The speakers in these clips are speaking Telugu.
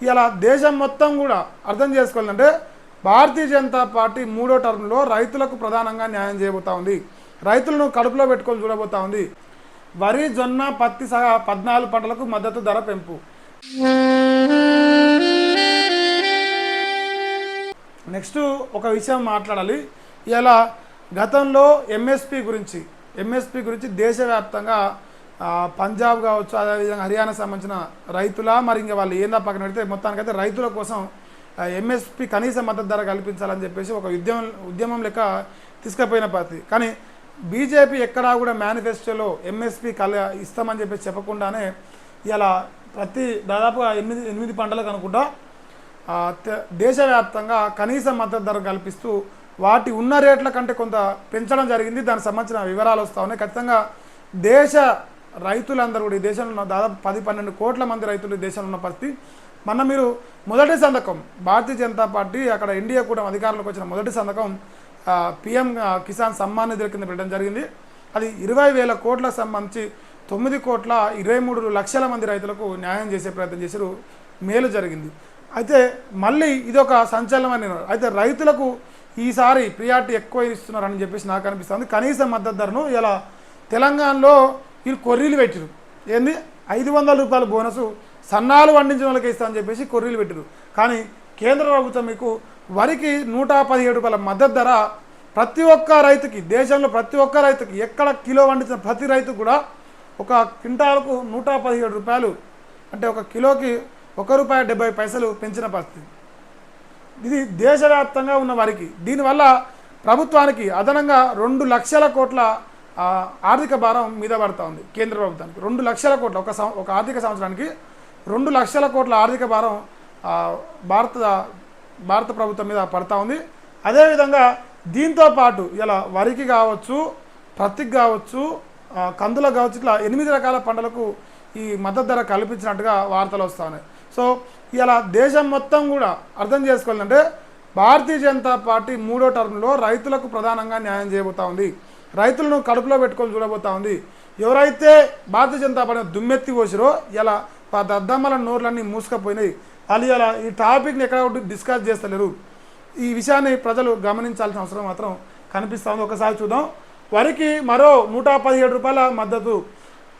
ఇలా దేశం మొత్తం కూడా అర్థం చేసుకోవాలంటే భారతీయ జనతా పార్టీ మూడో టర్మ్లో రైతులకు ప్రధానంగా న్యాయం చేయబోతా ఉంది. రైతులను కడుపులో పెట్టుకొని చూడబోతా ఉంది. వరి, జొన్న, పత్తి సహా 14 పంటలకు మద్దతు ధర పెంపు. నెక్స్ట్ ఒక విషయం మాట్లాడాలి. ఇలా గతంలో ఎంఎస్పి గురించి దేశవ్యాప్తంగా పంజాబ్ కావచ్చు, అదేవిధంగా హర్యానాకు సంబంధించిన రైతుల మరి ఇంకా వాళ్ళు ఏందా పక్కన పెడితే మొత్తానికైతే రైతుల కోసం ఎంఎస్పి కనీస మద్దతు ధర కల్పించాలని చెప్పేసి ఒక ఉద్యమం లెక్క తీసుకుపోయిన పార్టీ. కానీ బీజేపీ ఎక్కడా కూడా మేనిఫెస్టోలో ఎంఎస్పి ఇస్తామని చెప్పేసి చెప్పకుండానే ఇలా దాదాపుగా 8 పంటలకు అనుకుంటా దేశవ్యాప్తంగా కనీస మద్దతు ధర కల్పిస్తూ వాటి ఉన్న రేట్ల కంటే కొంత పెంచడం జరిగింది. దానికి సంబంధించిన వివరాలు వస్తూ ఉన్నాయి. ఖచ్చితంగా దేశ రైతులందరూ కూడా ఈ దేశంలో ఉన్న దాదాపు 10-12 కోట్ల మంది రైతులు ఈ దేశంలో ఉన్న పరిస్థితి. మీరు మొదటి సంతకం భారతీయ జనతా పార్టీ అక్కడ ఎన్డీఏ కూడా అధికారంలోకి వచ్చిన మొదటి సంతకం పిఎం కిసాన్ సమ్మాన్ నిధుల కింద పెట్టడం జరిగింది. అది 20,000 కోట్లకు సంబంధించి 9,23,00,000 మంది రైతులకు న్యాయం చేసే ప్రయత్నం చేశారు. మేలు జరిగింది. అయితే మళ్ళీ ఇదొక సంచలనమైన అయితే రైతులకు ఈసారి ప్రియారిటీ ఎక్కువ ఇస్తున్నారని చెప్పేసి నాకు అనిపిస్తుంది. కనీస మద్దతు ధరను ఇలా తెలంగాణలో వీళ్ళు కొర్రీలు పెట్టారు. ఏంది 500 రూపాయల బోనసు సన్నాలు పండించిన వాళ్ళకి ఇస్తామని చెప్పేసి కొర్రీలు పెట్టారు. కానీ కేంద్ర ప్రభుత్వం మీకు వరికి 117 రూపాయల మద్దతు ధర ప్రతి ఒక్క రైతుకి, దేశంలో ప్రతి ఒక్క రైతుకి ఎక్కడ కిలో పండించిన ప్రతి రైతు కూడా ఒక క్వింటాలకు 117 రూపాయలు అంటే ఒక కిలోకి ₹1.70 పెంచిన పరిస్థితి. ఇది దేశవ్యాప్తంగా ఉన్న వారికి. దీనివల్ల ప్రభుత్వానికి అదనంగా 2 లక్షల కోట్ల ఆర్థిక భారం మీద పడుతూ ఉంది. కేంద్ర ప్రభుత్వానికి 2 లక్షల కోట్ల ఒక ఆర్థిక సంవత్సరానికి 2 లక్షల కోట్ల ఆర్థిక భారం భారత ప్రభుత్వం మీద పడుతూ ఉంది. అదేవిధంగా దీంతో పాటు ఇలా వరికి కావచ్చు, పత్తికి కావచ్చు, కందులకు కావచ్చు, ఇట్లా 8 రకాల పంటలకు ఈ మద్దతు ధర కల్పించినట్టుగా వార్తలు వస్తూ ఉన్నాయి. సో ఇలా దేశం మొత్తం కూడా అర్థం చేసుకోవాలంటే భారతీయ జనతా పార్టీ మూడో టర్మ్లో రైతులకు ప్రధానంగా న్యాయం చేయబోతా ఉంది. రైతులను కడుపులో పెట్టుకొని చూడబోతా ఉంది. ఎవరైతే భారతీయ జనతా పార్టీ దుమ్మెత్తి పోసిరో ఇలా దద్దమ్మల నోర్లన్నీ మూసుకపోయినాయి. వాళ్ళు ఇలా ఈ టాపిక్ని ఎక్కడ డిస్కస్ చేస్తలేరు. ఈ విషయాన్ని ప్రజలు గమనించాల్సిన అవసరం మాత్రం కనిపిస్తూ ఉంది. ఒకసారి చూద్దాం. వరికి మరో 117 రూపాయల మద్దతు.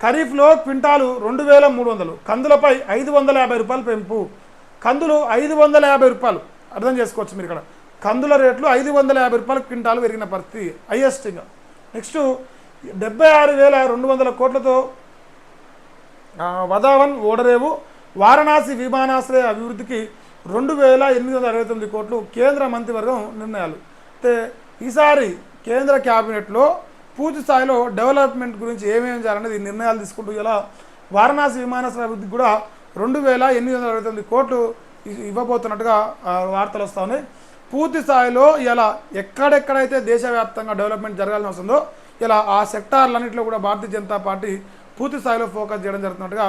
ఖరీఫ్లో క్వింటాలు 2,300, కందులపై 550 రూపాయలు పెంపు. కందులు 550 రూపాయలు అర్థం చేసుకోవచ్చు మీరు. ఇక్కడ కందుల రేట్లు 550 రూపాయల క్వింటాలు పెరిగిన పరిస్థితి హైయెస్ట్గా. నెక్స్ట్ 76,200 కోట్లతో వదావన్ ఓడరేవు వారణాసి విమానాశ్రయ అభివృద్ధికి 2,869 కోట్లు కేంద్ర మంత్రివర్గం నిర్ణయాలు. అయితే ఈసారి కేంద్ర క్యాబినెట్లో పూర్తి స్థాయిలో డెవలప్మెంట్ గురించి ఏమేమి చేయాలనేది నిర్ణయాలు తీసుకుంటూ ఇలా వారణాసి విమానాశ్రయ అభివృద్ధికి కూడా 2,869 కోట్లు ఇవ్వబోతున్నట్టుగా వార్తలు వస్తూ ఉన్నాయి. పూర్తి స్థాయిలో ఇలా ఎక్కడెక్కడైతే దేశవ్యాప్తంగా డెవలప్మెంట్ జరగాల్సి వస్తుందో ఇలా ఆ సెక్టార్లన్నింటిలో కూడా భారతీయ జనతా పార్టీ పూర్తి స్థాయిలో ఫోకస్ చేయడం జరుగుతున్నట్టుగా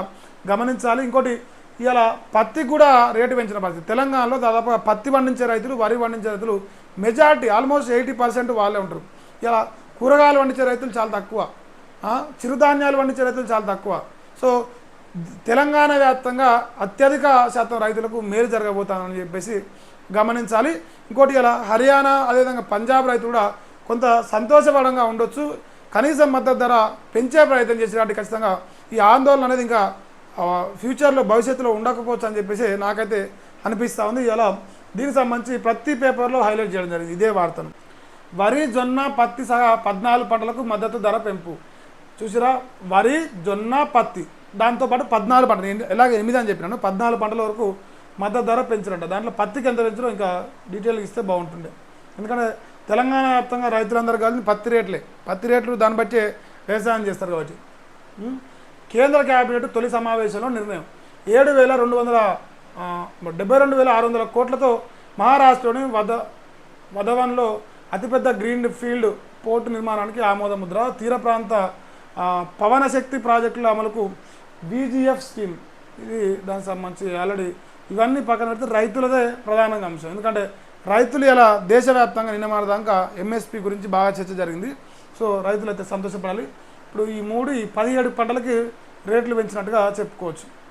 గమనించాలి. ఇంకోటి ఇలా పత్తికి కూడా రేటు పెంచిన పరిస్థితి. తెలంగాణలో దాదాపుగా పత్తి పండించే రైతులు, వరి పండించే రైతులు మెజార్టీ ఆల్మోస్ట్ 80% వాళ్ళే ఉంటారు. ఇలా కూరగాయలు పండించే రైతులు చాలా తక్కువ, చిరుధాన్యాలు పండించే రైతులు చాలా తక్కువ. సో తెలంగాణ వ్యాప్తంగా అత్యధిక శాతం రైతులకు మేలు జరగబోతుందని చెప్పేసి గమనించాలి. ఇంకోటి ఇలా హర్యానా అదేవిధంగా పంజాబ్ రైతులు కూడా కొంత సంతోషపడంగా ఉండొచ్చు. కనీసం మద్దతు ధర పెంచే ప్రయత్నం చేసినట్టు ఖచ్చితంగా ఈ ఆందోళన అనేది ఇంకా ఫ్యూచర్లో భవిష్యత్తులో ఉండకపోవచ్చు అని చెప్పేసి నాకైతే అనిపిస్తూ ఉంది. ఇలా దీనికి సంబంధించి ప్రతి పేపర్లో హైలైట్ చేయడం జరిగింది ఇదే వార్తను. వరి, జొన్న, పత్తి సహా 14 పంటలకు మద్దతు ధర పెంపు. చూసిరా, వరి, జొన్న, పత్తి దాంతోపాటు 14 పంటలు, ఎలాగ 8 అని చెప్పినాను, 14 పంటల వరకు మద్దతు ధర పెంచినట్ట. దాంట్లో పత్తికి ఎంత పెంచడం ఇంకా డీటెయిల్గా ఇస్తే బాగుంటుండే. ఎందుకంటే తెలంగాణ వ్యాప్తంగా రైతులందరూ కలిసి పత్తి రేట్లు దాన్ని బట్టి వ్యవసాయం చేస్తారు కాబట్టి. కేంద్ర క్యాబినెట్ తొలి సమావేశంలో నిర్ణయం 72,600 కోట్లతో మహారాష్ట్రలోని వధవన్లో అతిపెద్ద గ్రీన్ ఫీల్డ్ పోర్టు నిర్మాణానికి ఆమోద ముద్ర. తీర ప్రాంత పవన శక్తి ప్రాజెక్టుల అమలుకు బీజీఎఫ్ స్కీమ్. ఇది దానికి సంబంధించి ఆల్రెడీ ఇవన్నీ పక్కన పెడితే రైతులదే ప్రధానంగా అంశం. ఎందుకంటే రైతులు ఇలా దేశవ్యాప్తంగా నిన్న దాకా ఎంఎస్పి గురించి బాగా చర్చ జరిగింది. సో రైతులు అయితే సంతోషపడాలి. ఇప్పుడు ఈ 17 పంటలకి రేట్లు పెంచినట్టుగా చెప్పుకోవచ్చు.